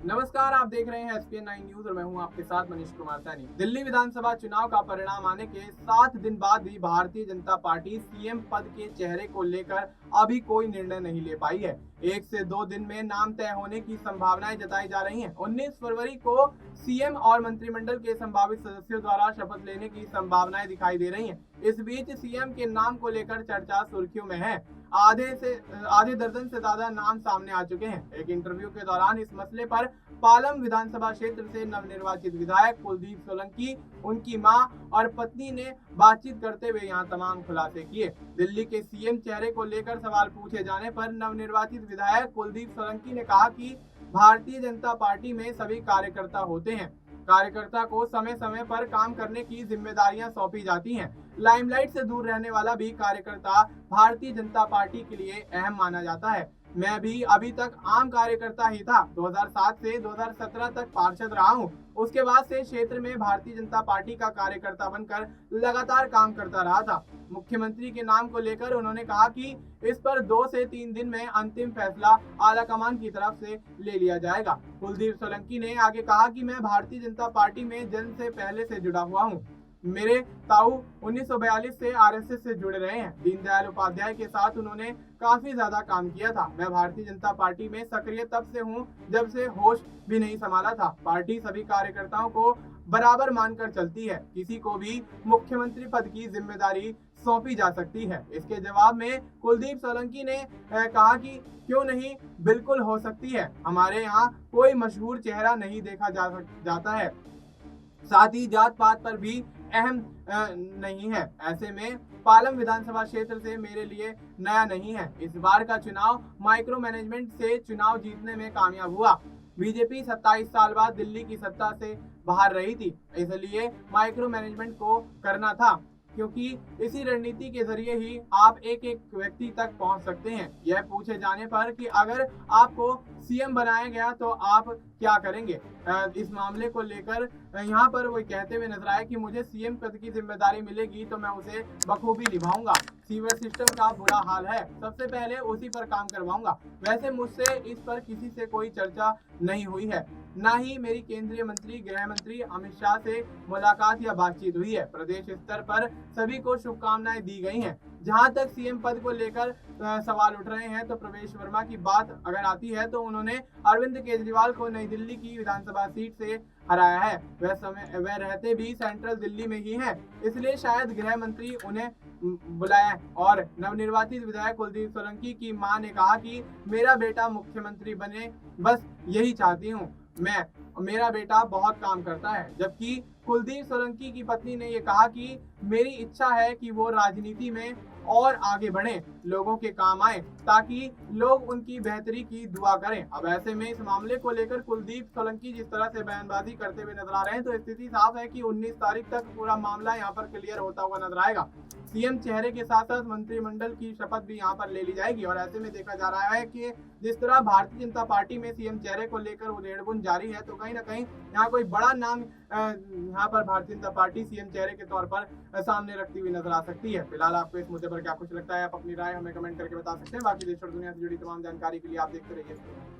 नमस्कार, आप देख रहे हैं एसपीएन 9 न्यूज और मैं हूं आपके साथ मनीष कुमार सैनी। दिल्ली विधानसभा चुनाव का परिणाम आने के 7 दिन बाद भी भारतीय जनता पार्टी सीएम पद के चेहरे को लेकर अभी कोई निर्णय नहीं ले पाई है। 1 से 2 दिन में नाम तय होने की संभावनाएं जताई जा रही हैं। 19 फरवरी को सीएम और मंत्रिमंडल के संभावित सदस्यों द्वारा शपथ लेने की संभावनाएं दिखाई दे रही हैं। इस बीच सीएम के नाम को लेकर चर्चा सुर्खियों में है। आधे दर्जन से ज्यादा नाम सामने आ चुके हैं। एक इंटरव्यू के दौरान इस मसले पर पालम विधानसभा क्षेत्र से नवनिर्वाचित विधायक कुलदीप सोलंकी, उनकी मां और पत्नी ने बातचीत करते हुए यहां तमाम खुलासे किए। दिल्ली के सीएम चेहरे को लेकर सवाल पूछे जाने पर नवनिर्वाचित विधायक कुलदीप सोलंकी ने कहा कि भारतीय जनता पार्टी में सभी कार्यकर्ता होते हैं। कार्यकर्ता को समय समय पर काम करने की जिम्मेदारियां सौंपी जाती हैं। लाइमलाइट से दूर रहने वाला भी कार्यकर्ता भारतीय जनता पार्टी के लिए अहम माना जाता है। मैं भी अभी तक आम कार्यकर्ता ही था। 2007 से 2017 तक पार्षद रहा हूं। उसके बाद से क्षेत्र में भारतीय जनता पार्टी का कार्यकर्ता बनकर लगातार काम करता रहा था। मुख्यमंत्री के नाम को लेकर उन्होंने कहा कि इस पर 2 से 3 दिन में अंतिम फैसला आलाकमान की तरफ से ले लिया जाएगा। कुलदीप सोलंकी ने आगे कहा कि मैं भारतीय जनता पार्टी में जन्म से पहले से जुड़ा हुआ हूँ। मेरे ताऊ 1942 से आरएसएस से जुड़े रहे हैं। दीनदयाल उपाध्याय के साथ उन्होंने काफी ज्यादा काम किया था। मैं भारतीय जनता पार्टी में सक्रिय तब से हूं जब से होश भी नहीं संभाला था। पार्टी सभी कार्यकर्ताओं को बराबर मानकर चलती है। किसी को भी मुख्यमंत्री पद की जिम्मेदारी सौंपी जा सकती है। इसके जवाब में कुलदीप सोलंकी ने कहा कि क्यों नहीं, बिल्कुल हो सकती है। हमारे यहाँ कोई मशहूर चेहरा नहीं देखा जाता है। साथ ही जात पात पर भी अहम नहीं है। ऐसे में पालम विधानसभा क्षेत्र से मेरे लिए नया नहीं है। इस बार का चुनाव माइक्रो मैनेजमेंट से चुनाव जीतने में कामयाब हुआ। बीजेपी 27 साल बाद दिल्ली की सत्ता से बाहर रही थी, इसलिए माइक्रो मैनेजमेंट को करना था, क्योंकि इसी रणनीति के जरिए ही आप एक एक व्यक्ति तक पहुंच सकते हैं। यह पूछे जाने पर कि अगर आपको सीएम बनाया गया तो आप क्या करेंगे, इस मामले को लेकर यहाँ पर वो कहते हुए नजर आए कि मुझे सीएम पद की जिम्मेदारी मिलेगी तो मैं उसे बखूबी निभाऊंगा। सीवर सिस्टम का बुरा हाल है, सबसे पहले उसी पर काम करवाऊंगा। वैसे मुझसे इस पर किसी से कोई चर्चा नहीं हुई है, ना ही मेरी केंद्रीय मंत्री गृह मंत्री अमित शाह से मुलाकात या बातचीत हुई है। प्रदेश स्तर पर सभी को शुभकामनाएं दी गई हैं। जहां तक सीएम पद को लेकर सवाल उठ रहे हैं तो प्रवेश वर्मा की बात अगर आती है तो उन्होंने अरविंद केजरीवाल को नई दिल्ली की विधानसभा सीट से हराया है। वह रहते भी सेंट्रल दिल्ली में ही हैं, इसलिए शायद गृह मंत्री उन्हें बुलाया। और नवनिर्वाचित विधायक कुलदीप सोलंकी की मां ने कहा कि मेरा बेटा मुख्यमंत्री बने, बस यही चाहती हूँ मैं। मेरा बेटा बहुत काम करता है। जबकि कुलदीप सोलंकी की पत्नी ने यह कहा कि मेरी इच्छा है कि वो राजनीति में और आगे बढ़े, लोगों के काम आए, ताकि लोग उनकी बेहतरी की दुआ करें। अब ऐसे में इस मामले को लेकर कुलदीप सोलंकी जिस तरह से बयानबाजी करते हुए नजर आ रहे हैं तो स्थिति साफ है कि 19 तारीख तक पूरा मामला यहाँ पर क्लियर होता हुआ नजर आएगा। सीएम चेहरे के साथ साथ मंत्रिमंडल की शपथ भी यहाँ पर ले ली जाएगी। और ऐसे में देखा जा रहा है कि जिस तरह भारतीय जनता पार्टी में सीएम चेहरे को लेकर उधेड़बुन जारी है, तो कहीं ना कहीं यहाँ कोई बड़ा नाम यहाँ पर भारतीय जनता पार्टी सीएम चेहरे के तौर पर सामने रखती हुई नजर आ सकती है। फिलहाल आपको इस मुद्दे पर क्या कुछ लगता है, आप अपनी राय हमें कमेंट करके बता सकते हैं। बाकी देश और दुनिया से जुड़ी तमाम जानकारी के लिए आप देखते रहिए।